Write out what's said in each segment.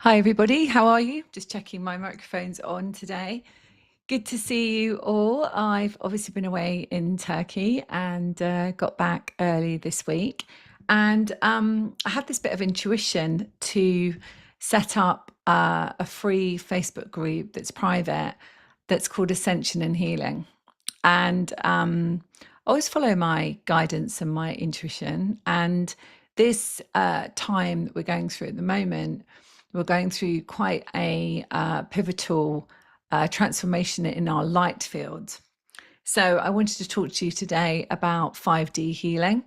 Hi, everybody. How are you? Just checking my microphone's on today. Good to see you all. I've obviously been away in Turkey and got back early this week. And I had this bit of intuition to set up a free Facebook group that's private that's called Ascension and Healing. And I always follow my guidance and my intuition. And this time that we're going through at the moment, we're going through quite a pivotal transformation in our light field. So I wanted to talk to you today about 5D healing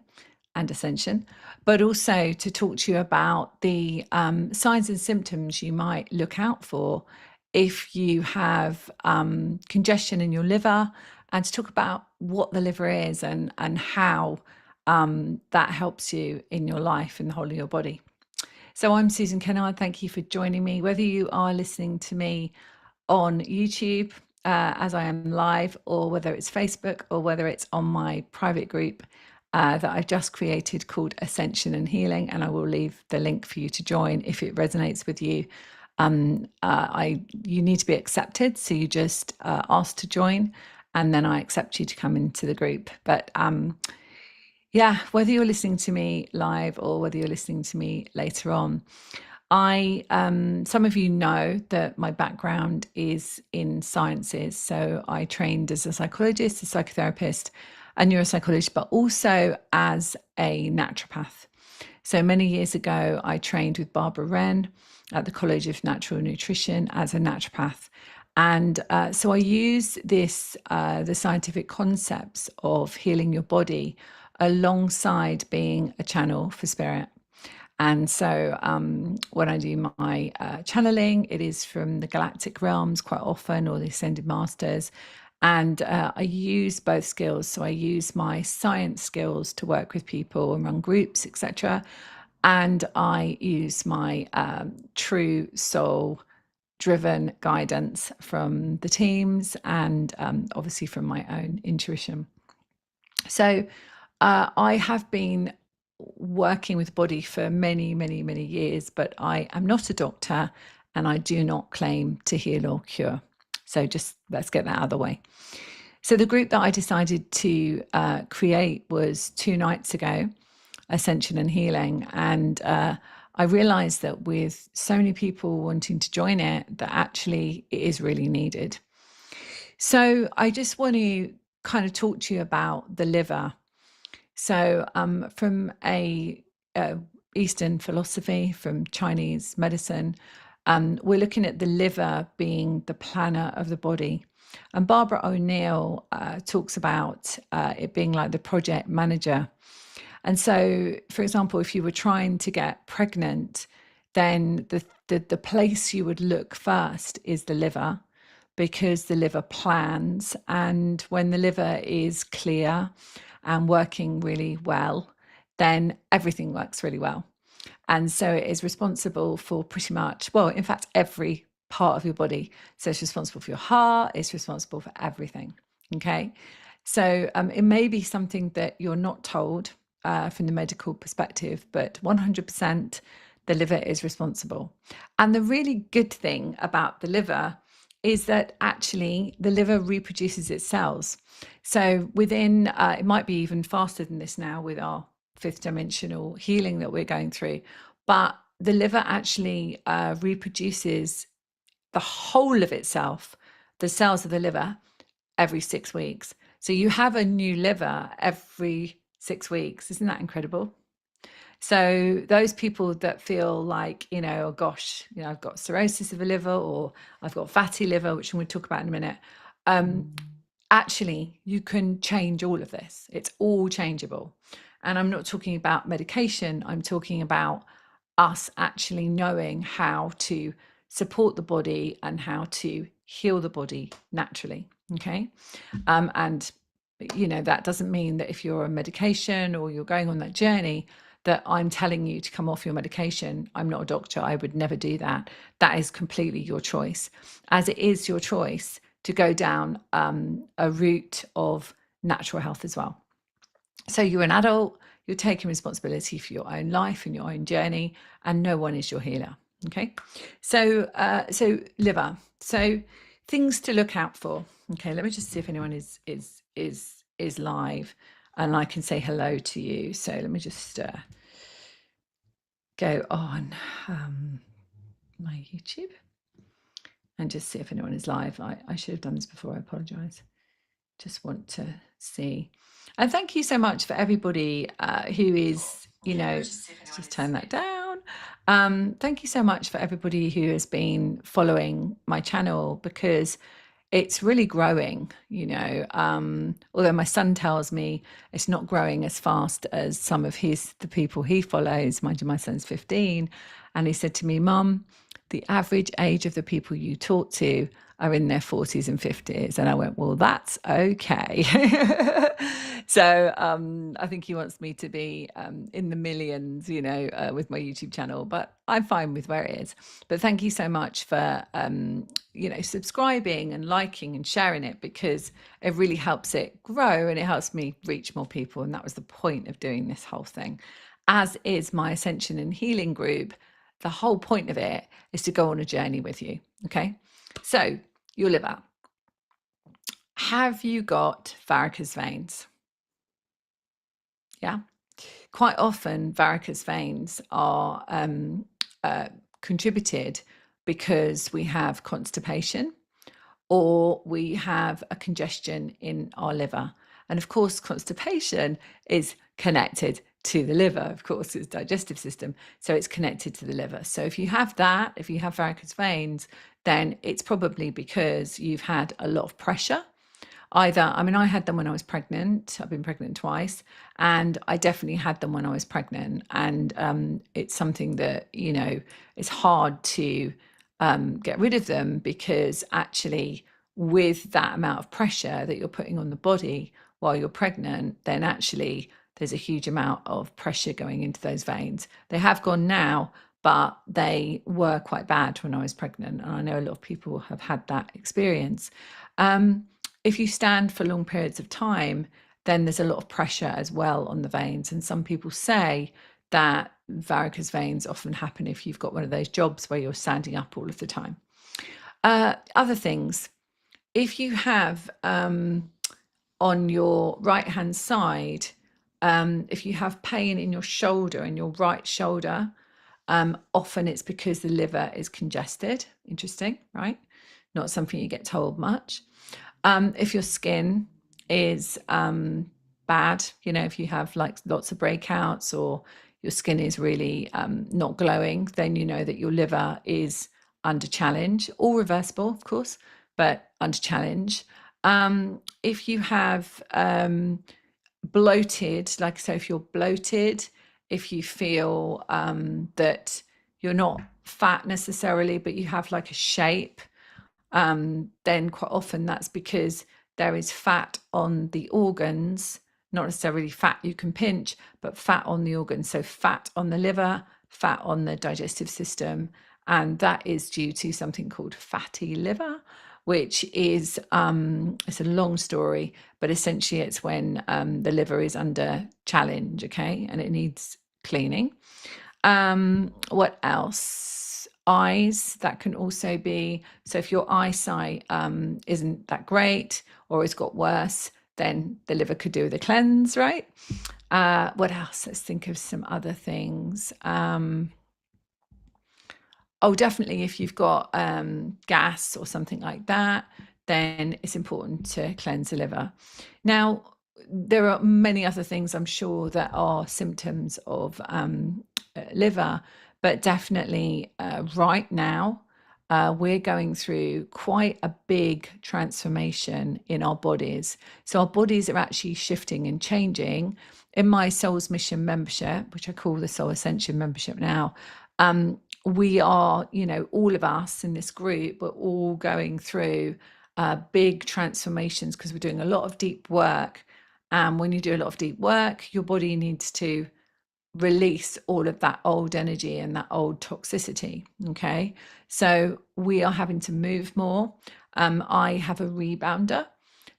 and ascension, but also to talk to you about the signs and symptoms you might look out for if you have congestion in your liver, and to talk about what the liver is and how that helps you in your life and the whole of your body. So I'm Susan Kennard. Thank you for joining me. Whether you are listening to me on YouTube as I am live, or whether it's Facebook, or whether it's on my private group that I've just created called Ascension and Healing, and I will leave the link for you to join if it resonates with you. You need to be accepted, so you just ask to join, and then I accept you to come into the group. But yeah, whether you're listening to me live or whether you're listening to me later on, some of you know that my background is in sciences. So I trained as a psychologist, a psychotherapist, a neuropsychologist, but also as a naturopath. So many years ago, I trained with Barbara Wren at the College of Natural Nutrition as a naturopath. And so I use the scientific concepts of healing your body alongside being a channel for spirit. And so when I do my channeling, it is from the galactic realms quite often, or the ascended masters. And I use both skills. So I use my science skills to work with people and run groups, etc. And I use my true soul driven guidance from the teams and obviously from my own intuition. So I have been working with body for many, many, many years, but I am not a doctor and I do not claim to heal or cure. So just let's get that out of the way. So the group that I decided to create was 2 nights ago, Ascension and Healing. And I realized that with so many people wanting to join it, that actually it is really needed. So I just want to kind of talk to you about the liver. So from a Eastern philosophy, from Chinese medicine, we're looking at the liver being the planner of the body. And Barbara O'Neill talks about it being like the project manager. And so, for example, if you were trying to get pregnant, then the place you would look first is the liver, because the liver plans. And when the liver is clear and working really well, then everything works really well. And so it is responsible for pretty much, well, in fact, every part of your body. So it's responsible for your heart, it's responsible for everything. Okay. So it may be something that you're not told from the medical perspective, but 100% the liver is responsible. And the really good thing about the liver is that actually the liver reproduces its cells. So within, it might be even faster than this now with our 5th dimensional healing that we're going through, but the liver actually reproduces the whole of itself, the cells of the liver, every 6 weeks. So you have a new liver every 6 weeks. Isn't that incredible? So those people that feel like, oh gosh, I've got cirrhosis of the liver, or I've got fatty liver, which I'm going to talk about in a minute. Actually, you can change all of this. It's all changeable. And I'm not talking about medication. I'm talking about us actually knowing how to support the body and how to heal the body naturally. Okay. And that doesn't mean that if you're on medication or you're going on that journey, that I'm telling you to come off your medication. I'm not a doctor. I would never do that. That is completely your choice, as it is your choice to go down a route of natural health as well. So you're an adult, you're taking responsibility for your own life and your own journey, and no one is your healer. Okay, so liver. So things to look out for. Okay, let me just see if anyone is live, and I can say hello to you. So let me just go on my YouTube and just see if anyone is live. I should have done this before. I apologise. Just want to see. And thank you so much for everybody who is, let's just turn that down. Thank you so much for everybody who has been following my channel, because it's really growing, although my son tells me it's not growing as fast as some of the people he follows. Mind you, my son's 15. And he said to me, Mum, the average age of the people you talk to are in their 40s and 50s. And I went, well, that's okay. So I think he wants me to be in the millions, with my YouTube channel, but I'm fine with where it is. But thank you so much for, subscribing and liking and sharing it, because it really helps it grow and it helps me reach more people. And that was the point of doing this whole thing, as is my Ascension and Healing group. The whole point of it is to go on a journey with you. Okay. So your liver. Have you got varicose veins? Yeah. Quite often, varicose veins are contributed because we have constipation or we have a congestion in our liver. And of course, constipation is connected to the liver, of course, it's digestive system. So it's connected to the liver. So if you have that, if you have varicose veins, then it's probably because you've had a lot of pressure. I had them when I was pregnant. I've been pregnant twice, and I definitely had them when I was pregnant. And it's something that, it's hard to get rid of them, because actually with that amount of pressure that you're putting on the body while you're pregnant, then actually there's a huge amount of pressure going into those veins. They have gone now, but they were quite bad when I was pregnant. And I know a lot of people have had that experience. If you stand for long periods of time, then there's a lot of pressure as well on the veins. And some people say that varicose veins often happen if you've got one of those jobs where you're standing up all of the time. Other things, if you have on your right hand side, if you have pain in your shoulder, in your right shoulder, often it's because the liver is congested. Interesting, right? Not something you get told much. If your skin is bad, if you have like lots of breakouts, or your skin is really not glowing, then you know that your liver is under challenge, all reversible, of course, but under challenge. If you have bloated, like, so if you're bloated, if you feel that you're not fat necessarily, but you have like a shape, then quite often that's because there is fat on the organs, not necessarily fat you can pinch, but fat on the organs. So fat on the liver, fat on the digestive system. And that is due to something called fatty liver, which is, it's a long story, but essentially it's when the liver is under challenge, okay, and it needs cleaning. What else? Eyes, that can also be, so if your eyesight isn't that great or it's got worse, then the liver could do with a cleanse, right? What else? Let's think of some other things. Definitely if you've got gas or something like that, then it's important to cleanse the liver. Now, there are many other things I'm sure that are symptoms of liver, but definitely right now we're going through quite a big transformation in our bodies. So our bodies are actually shifting and changing. In my Soul's Mission membership, which I call the Soul Ascension membership now, we are, all of us in this group, we're all going through big transformations because we're doing a lot of deep work. And when you do a lot of deep work, your body needs to release all of that old energy and that old toxicity. Okay. So we are having to move more. I have a rebounder.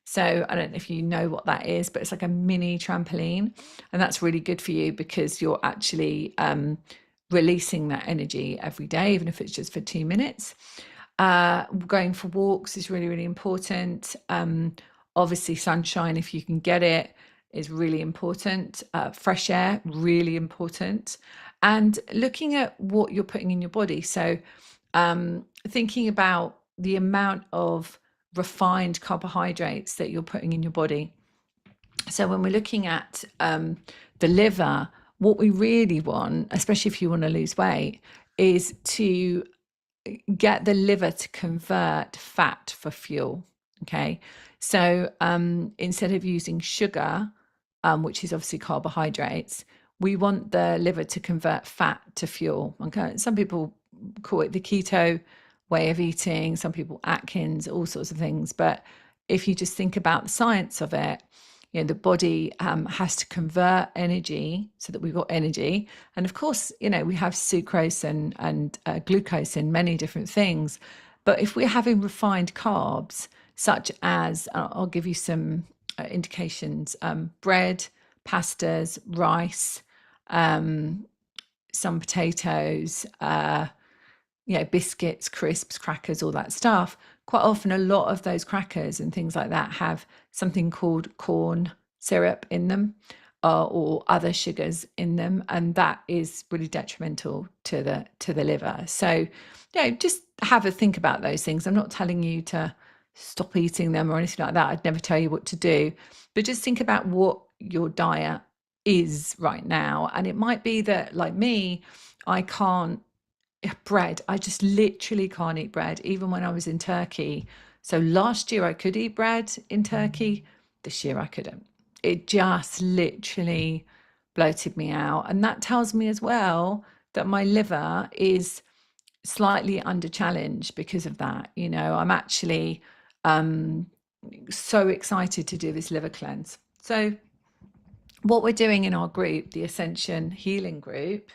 So I don't know if you know what that is, but it's like a mini trampoline. And that's really good for you because you're actually releasing that energy every day, even if it's just for 2 minutes. Going for walks is really, really important. Obviously, sunshine, if you can get it, is really important. Fresh air, really important. And looking at what you're putting in your body. So thinking about the amount of refined carbohydrates that you're putting in your body. So when we're looking at the liver, what we really want, especially if you want to lose weight, is to get the liver to convert fat for fuel. Okay. So instead of using sugar, which is obviously carbohydrates, we want the liver to convert fat to fuel. Okay. Some people call it the keto way of eating, some people Atkins, all sorts of things. But if you just think about the science of it, the body has to convert energy so that we've got energy. And of course, we have sucrose and glucose in many different things. But if we're having refined carbs, such as, I'll give you some indications, bread, pastas, rice, some potatoes, biscuits, crisps, crackers, all that stuff. Quite often, a lot of those crackers and things like that have something called corn syrup in them, or other sugars in them, and that is really detrimental to the liver. So, just have a think about those things. I'm not telling you to stop eating them or anything like that. I'd never tell you what to do, but just think about what your diet is right now. And it might be that, like me, I can't bread. I just literally can't eat bread, even when I was in Turkey. So last year I could eat bread in Turkey. This year I couldn't. It just literally bloated me out. And that tells me as well that my liver is slightly under challenge because of that. I'm actually so excited to do this liver cleanse. So what we're doing in our group, the Ascension Healing Group,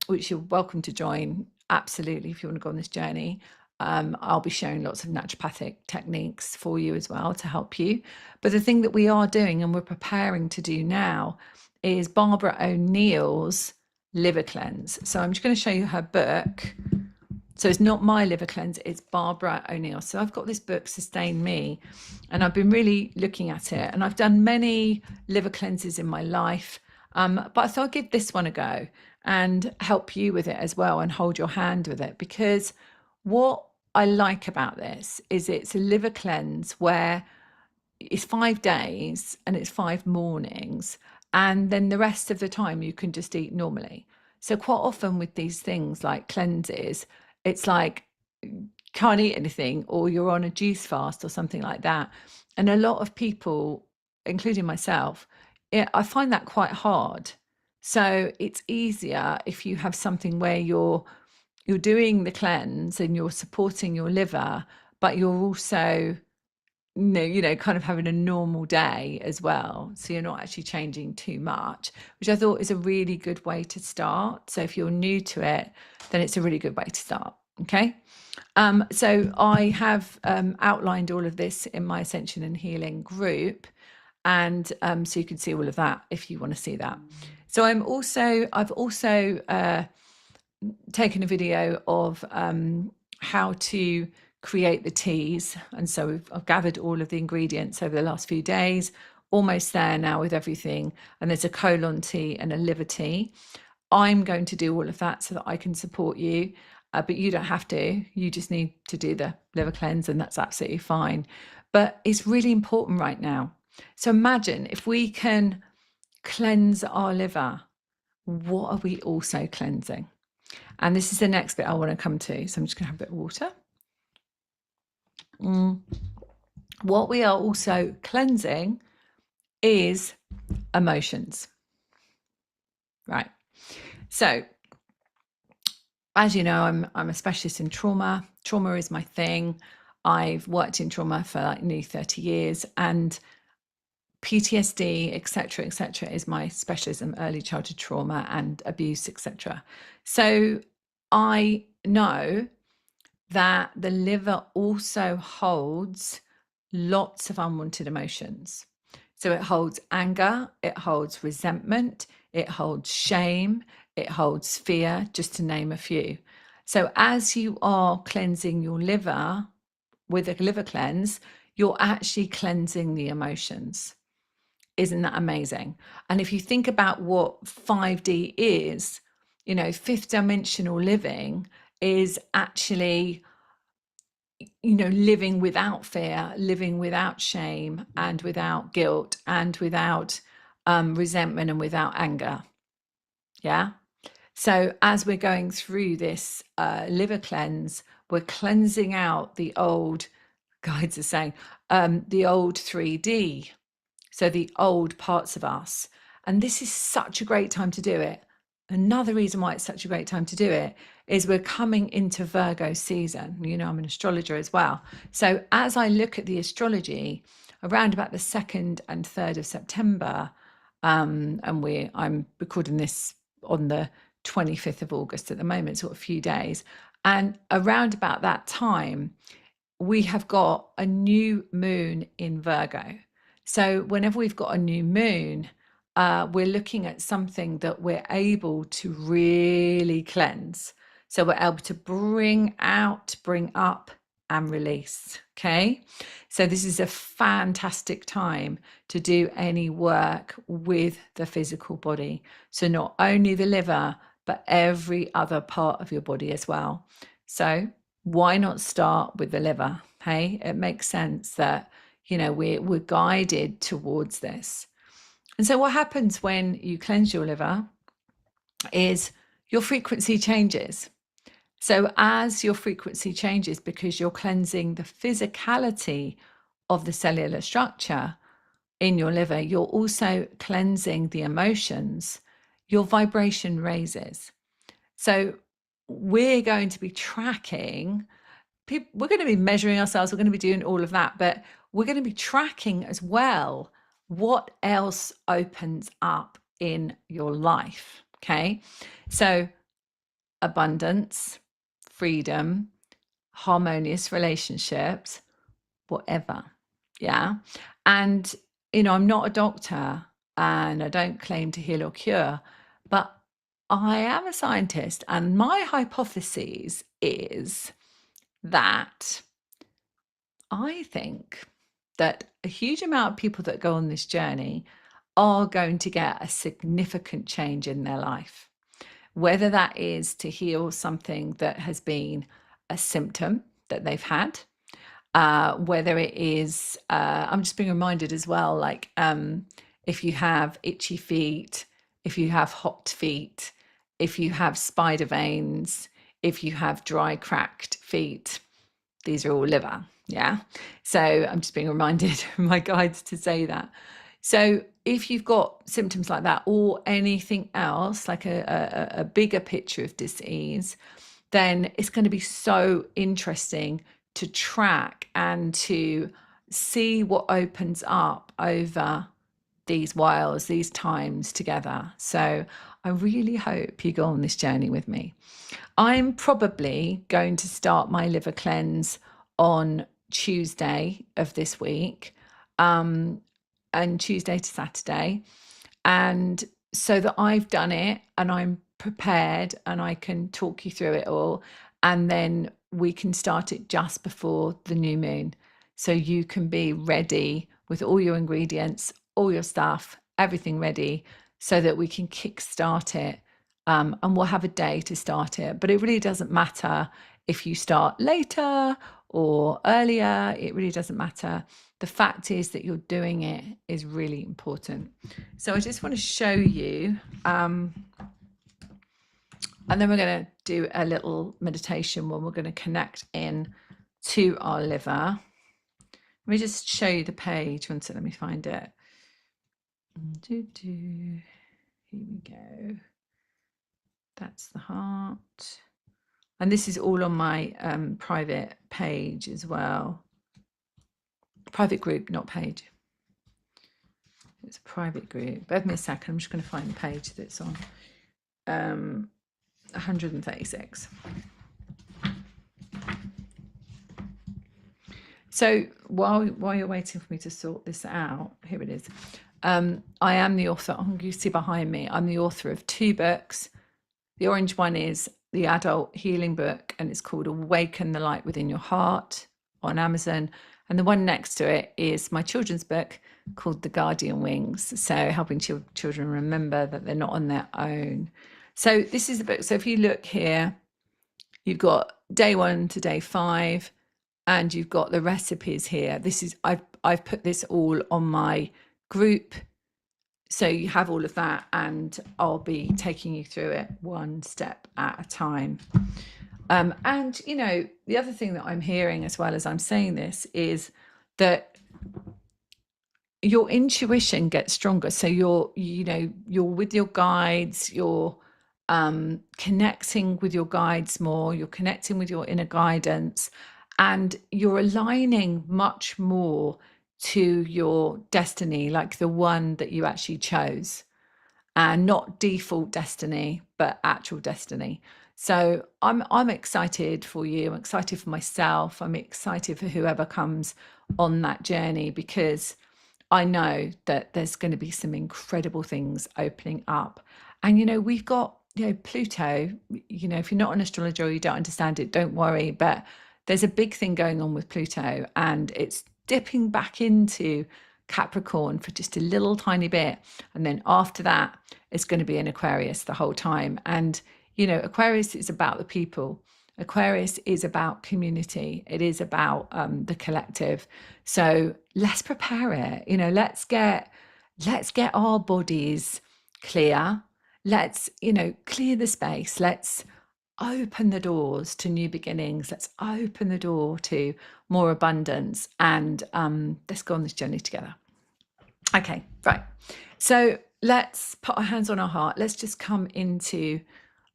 which you're welcome to join, absolutely, if you want to go on this journey. I'll be sharing lots of naturopathic techniques for you as well to help you. But the thing that we are doing and we're preparing to do now is Barbara O'Neill's liver cleanse. So I'm just going to show you her book. So it's not my liver cleanse, it's Barbara O'Neill. So I've got this book, Sustain Me, and I've been really looking at it. And I've done many liver cleanses in my life, but I thought I'd give this one a go and help you with it as well and hold your hand with it. Because what I like about this is it's a liver cleanse where it's 5 days and it's 5 mornings. And then the rest of the time you can just eat normally. So quite often with these things like cleanses, it's like can't eat anything, or you're on a juice fast or something like that. And a lot of people, including myself, I find that quite hard. So it's easier if you have something where you're doing the cleanse and you're supporting your liver, but you're also kind of having a normal day as well. So you're not actually changing too much, which I thought is a really good way to start. So if you're new to it, then it's a really good way to start. Okay. So I have outlined all of this in my Ascension and Healing group. And so you can see all of that if you want to see that. So I've also taken a video of how to create the teas. And so I've gathered all of the ingredients over the last few days, almost there now with everything. And there's a colon tea and a liver tea. I'm going to do all of that so that I can support you, but you don't have to. You just need to do the liver cleanse, and that's absolutely fine. But it's really important right now. So imagine if we can cleanse our liver, what are we also cleansing? And this is the next bit I want to come to. So I'm just going to have a bit of water. What we are also cleansing is emotions. Right. So, as you know, I'm a specialist in trauma. Trauma is my thing. I've worked in trauma for like nearly 30 years, and PTSD, etc., is my specialism, early childhood trauma and abuse, etc. So I know that the liver also holds lots of unwanted emotions. So it holds anger, it holds resentment, it holds shame, it holds fear, just to name a few. So as you are cleansing your liver with a liver cleanse, you're actually cleansing the emotions. Isn't that amazing? And if you think about what 5D is, you know, fifth dimensional living is actually, you know, living without fear, living without shame, and without guilt, and without resentment, and without anger. Yeah. So as we're going through this liver cleanse, we're cleansing out the old, guides are saying, the old 3D. So the old parts of us. And this is such a great time to do it. Another reason why it's such a great time to do it is we're coming into Virgo season. You know, I'm an astrologer as well. So as I look at the astrology around about the 2nd and 3rd of September, and I'm recording this on the 25th of August at the moment, so a few days. And around about that time, we have got a new moon in Virgo. So whenever we've got a new moon, we're looking at something that we're able to really cleanse. So we're able to bring out, bring up, and release. Okay. So this is a fantastic time to do any work with the physical body. So not only the liver, but every other part of your body as well. So why not start with the liver? Hey, it makes sense that, you know, we're guided towards this. And so what happens when you cleanse your liver is your frequency changes. So as your frequency changes, because you're cleansing the physicality of the cellular structure in your liver, you're also cleansing the emotions, your vibration raises. So we're going to be tracking, we're going to be measuring ourselves, we're going to be doing all of that, but we're going to be tracking as well what else opens up in your life. Okay. So abundance, freedom, harmonious relationships, whatever. Yeah. And, you know, I'm not a doctor and I don't claim to heal or cure, but I am a scientist. And my hypothesis is that I think that a huge amount of people that go on this journey are going to get a significant change in their life, whether that is to heal something that has been a symptom that they've had, whether it is, I'm just being reminded as well, like if you have itchy feet, if you have hot feet, if you have spider veins, if you have dry, cracked feet, these are all liver. Yeah. So I'm just being reminded my guides to say that. So if you've got symptoms like that or anything else, like a bigger picture of disease, then it's going to be so interesting to track and to see what opens up over these whiles, these times together. So I really hope you go on this journey with me. I'm probably going to start my liver cleanse on Tuesday of this week, and Tuesday to Saturday. And so that I've done it and I'm prepared and I can talk you through it all. And then we can start it just before the new moon. So you can be ready with all your ingredients, all your stuff, everything ready so that we can kickstart it. And we'll have a day to start it. But it really doesn't matter if you start later or earlier. It really doesn't matter. The fact is that you're doing it is really important. So I just want to show you, and then we're going to do a little meditation where we're going to connect in to our liver. Let me just show you the page. One second, let me find it. Here we go. That's the heart. And this is all on my private page as well. Private group, not page. It's a private group. Bear with me a second. I'm just going to find the page that's on. 136. So while you're waiting for me to sort this out, here it is. I am the author, you see behind me, I'm the author of 2 books. The orange one is the adult healing book, and it's called Awaken the Light Within Your Heart on Amazon. And the one next to it is my children's book called The Guardian Wings. So helping children remember that they're not on their own. So this is the book. So if you look here, you've got day 1 to day 5, and you've got the recipes here. This is, I've put this all on my group. So you have all of that, and I'll be taking you through it one step at a time. And, you know, the other thing that I'm hearing as well as I'm saying this is that your intuition gets stronger. So you're with your guides, you're connecting with your guides more, you're connecting with your inner guidance, and you're aligning much more to your destiny, like the one that you actually chose, and not default destiny, but actual destiny. So I'm excited for you. I'm excited for myself. I'm excited for whoever comes on that journey, because I know that there's going to be some incredible things opening up. And, you know, we've got, you know, Pluto, you know, if you're not an astrologer or you don't understand it, don't worry. But there's a big thing going on with Pluto, and it's dipping back into Capricorn for just a little tiny bit. And then after that, it's going to be in Aquarius the whole time. And, you know, Aquarius is about the people. Aquarius is about community. It is about the collective. So let's prepare it. You know, let's get our bodies clear. Let's, you know, clear the space. Let's open the doors to new beginnings. Let's open the door to more abundance, and let's go on this journey together. Okay, right. So let's put our hands on our heart. Let's just come into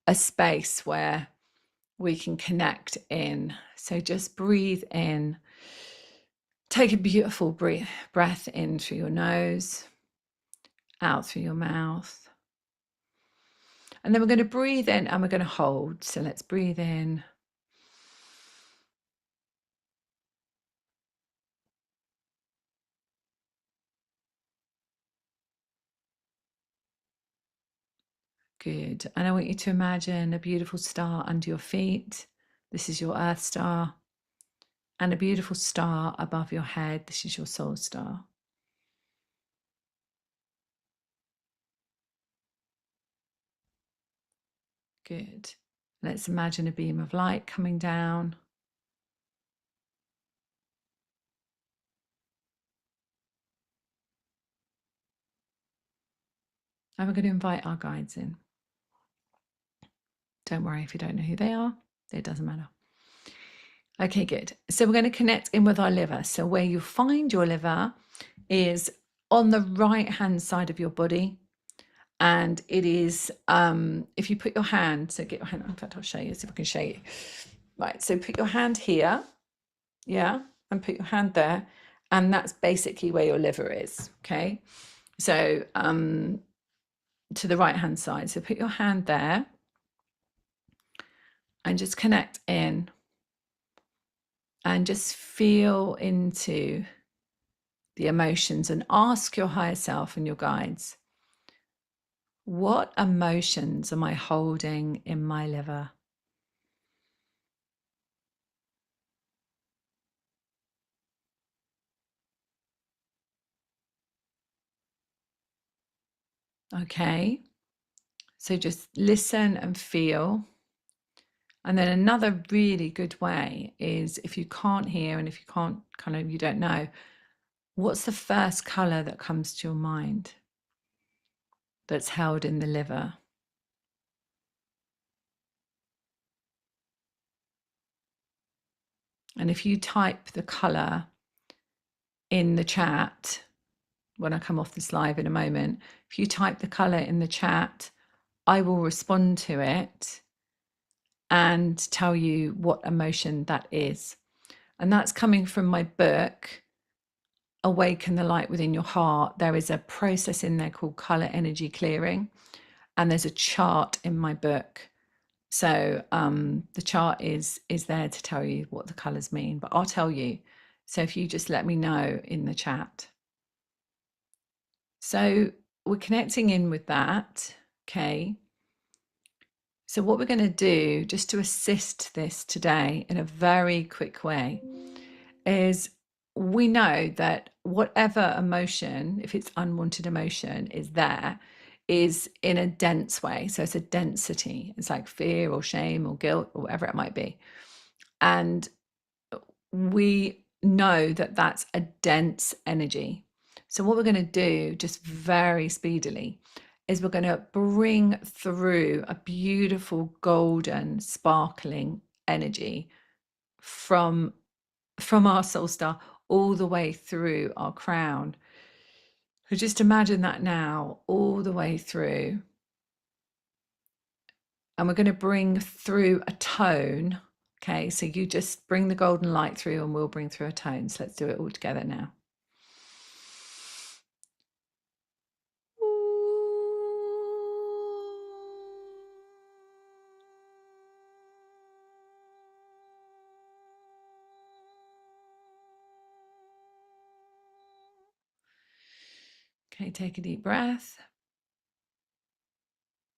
a space where we can connect in. So just breathe in. Take a beautiful breath in through your nose, out through your mouth. And then we're going to breathe in and we're going to hold. So let's breathe in. Good. And I want you to imagine a beautiful star under your feet. This is your Earth star. And a beautiful star above your head. This is your soul star. Good. Let's imagine a beam of light coming down. And we're going to invite our guides in. Don't worry if you don't know who they are, it doesn't matter. Okay, good. So we're going to connect in with our liver. So where you find your liver is on the right-hand side of your body. And it is, if you put your hand, so get your hand, in fact, I'll show you, see if I can show you. Right, so put your hand here, yeah, and put your hand there. And that's basically where your liver is, okay? So to the right-hand side. So put your hand there and just connect in and just feel into the emotions and ask your higher self and your guides, what emotions am I holding in my liver? Okay, so just listen and feel. And then another really good way is, if you can't hear and if you can't you don't know, what's the first color that comes to your mind that's held in the liver? And if you type the color in the chat, when I come off this live in a moment, if you type the color in the chat, I will respond to it and tell you what emotion that is. And that's coming from my book, Awaken the Light Within Your Heart. There is a process in there called color energy clearing, and there's a chart in my book. So the chart is there to tell you what the colors mean, but I'll tell you. So if you just let me know in the chat. So we're connecting in with that. Okay. So what we're going to do, just to assist this today in a very quick way, is we know that whatever emotion, if it's unwanted emotion, is there, is in a dense way. So it's a density. It's like fear or shame or guilt or whatever it might be. And we know that that's a dense energy. So what we're going to do, just very speedily, is we're going to bring through a beautiful golden sparkling energy from our soul star all the way through our crown. So just imagine that now, all the way through. And we're going to bring through a tone. Okay, so you just bring the golden light through and we'll bring through a tone. So let's do it all together now. Okay, take a deep breath.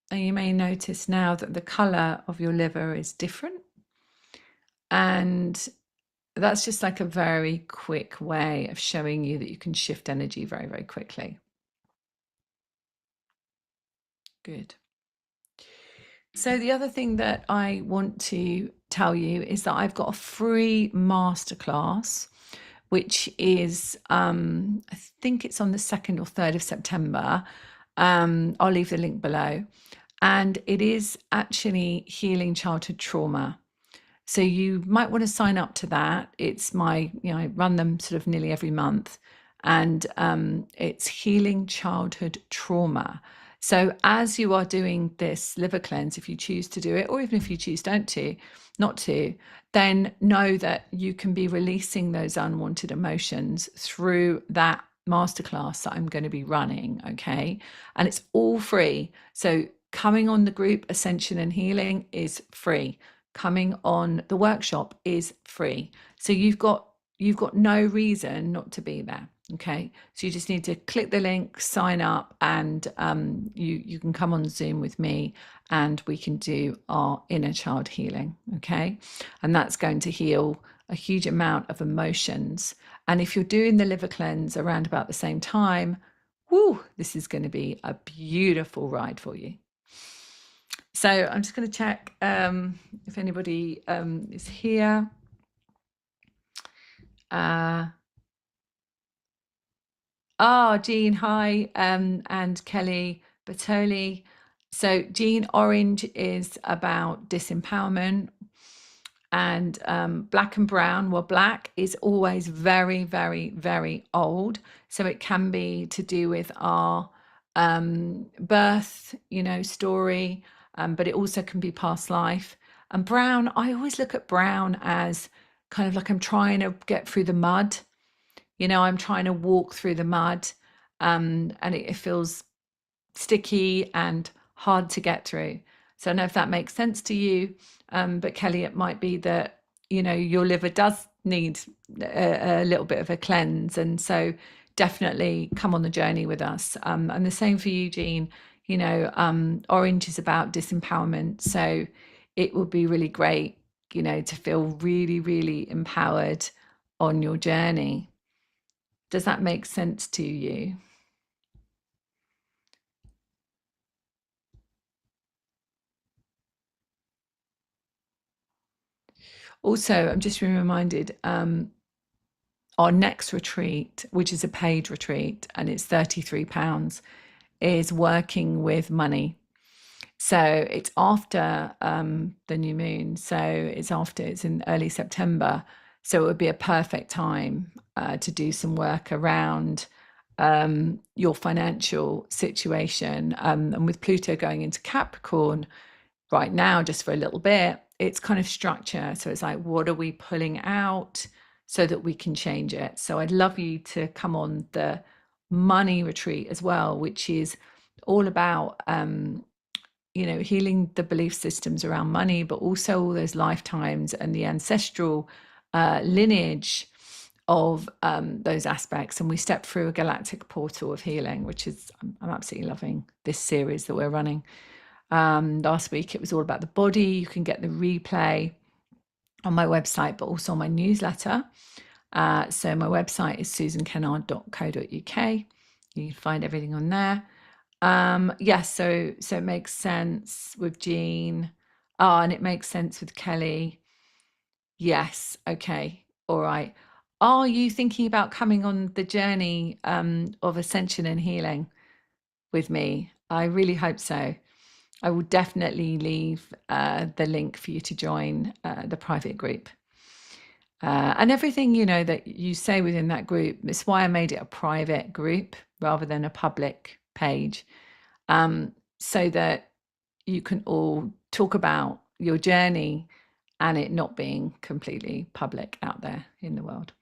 And you may notice now that the color of your liver is different. And that's just like a very quick way of showing you that you can shift energy very, very quickly. Good. So the other thing that I want to tell you is that I've got a free masterclass, which is, I think it's on the 2nd or 3rd of September. I'll leave the link below. And it is actually healing childhood trauma. So you might want to sign up to that. It's my, I run them sort of nearly every month, and it's healing childhood trauma. So as you are doing this liver cleanse, if you choose to do it, or even if you choose not to, then know that you can be releasing those unwanted emotions through that masterclass that I'm going to be running. Okay. And it's all free. So coming on the group Ascension and Healing is free. Coming on the workshop is free. So you've got no reason not to be there. Okay, so you just need to click the link, sign up, and you can come on Zoom with me and we can do our inner child healing. Okay, and that's going to heal a huge amount of emotions. And if you're doing the liver cleanse around about the same time, whoo, this is going to be a beautiful ride for you. So I'm just going to check if anybody is here. Jean, hi, and Kelly Bertoli. So Jean, orange is about disempowerment, and black and brown, well, black is always very, very, very old. So it can be to do with our birth, story, but it also can be past life. And brown, I always look at brown as kind of like I'm trying to get through the mud. I'm trying to walk through the mud, and it feels sticky and hard to get through. So I don't know if that makes sense to you, but Kelly, it might be that your liver does need a little bit of a cleanse, and so definitely come on the journey with us. And the same for you, Jean. Orange is about disempowerment, so it would be really great, to feel really, really empowered on your journey. Does that make sense to you? Also, I'm just being reminded, our next retreat, which is a paid retreat, and it's £33, is working with money. So it's after the new moon. So it's in early September. So it would be a perfect time to do some work around your financial situation. And with Pluto going into Capricorn right now, just for a little bit, it's kind of structure. So it's like, what are we pulling out so that we can change it? So I'd love you to come on the money retreat as well, which is all about healing the belief systems around money, but also all those lifetimes and the ancestral lineage of those aspects. And we step through a galactic portal of healing, which is, I'm absolutely loving this series that we're running. Last week, it was all about the body. You can get the replay on my website, but also on my newsletter. So my website is susankennard.co.uk. You can find everything on there. Yes, so it makes sense with Jean. And it makes sense with Kelly. Yes. Okay. All right. Are you thinking about coming on the journey of ascension and healing with me? I really hope so. I will definitely leave the link for you to join the private group. And everything, that you say within that group, it's why I made it a private group rather than a public page, so that you can all talk about your journey and it not being completely public out there in the world.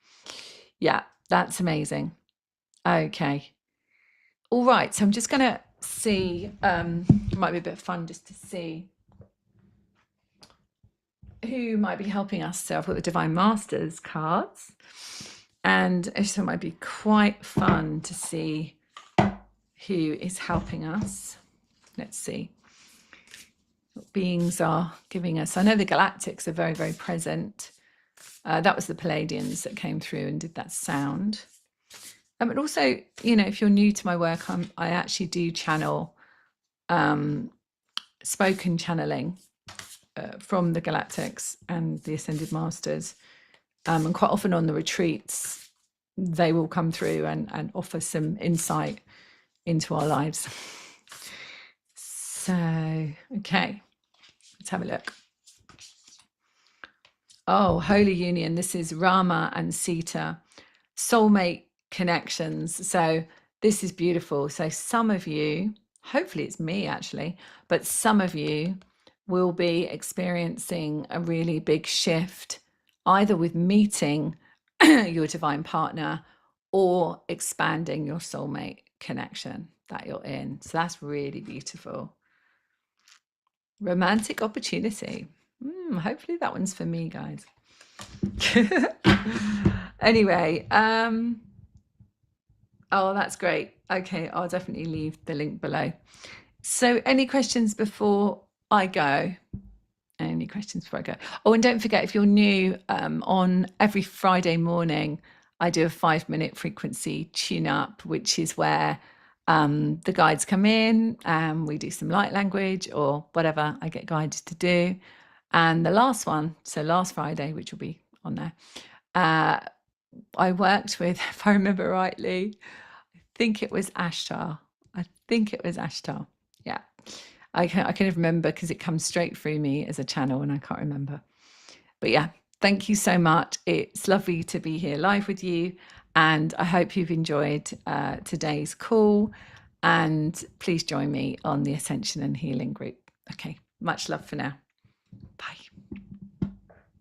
Yeah, that's amazing. Okay. All right. So I'm just going to see, it might be a bit fun just to see who might be helping us. So I've got the Divine Masters cards, and so it might be quite fun to see who is helping us. Let's see what beings are giving us. I know the galactics are very, very present. That was the Palladians that came through and did that sound. But also, if you're new to my work, I actually do channel spoken channeling from the galactics and the Ascended Masters. And quite often on the retreats, they will come through and offer some insight into our lives. So, okay, let's have a look. Oh, Holy Union. This is Rama and Sita, soulmate connections. So this is beautiful. So some of you, hopefully it's me actually, but some of you will be experiencing a really big shift, either with meeting your divine partner or expanding your soulmate connection that you're in. So that's really beautiful. Romantic opportunity. Hopefully that one's for me, guys. Anyway, oh, that's great. Okay, I'll definitely leave the link below. So any questions before I go? Any questions before I go? Oh, and don't forget, if you're new, on every Friday morning, I do a 5-minute frequency tune-up, which is where the guides come in and we do some light language or whatever I get guided to do. And the last one, so last Friday, which will be on there, I worked with, if I remember rightly, I think it was Ashtar. Yeah. I can remember because it comes straight through me as a channel and I can't remember. But yeah, thank you so much. It's lovely to be here live with you. And I hope you've enjoyed today's call. And please join me on the Ascension and Healing group. Okay, much love for now. Bye.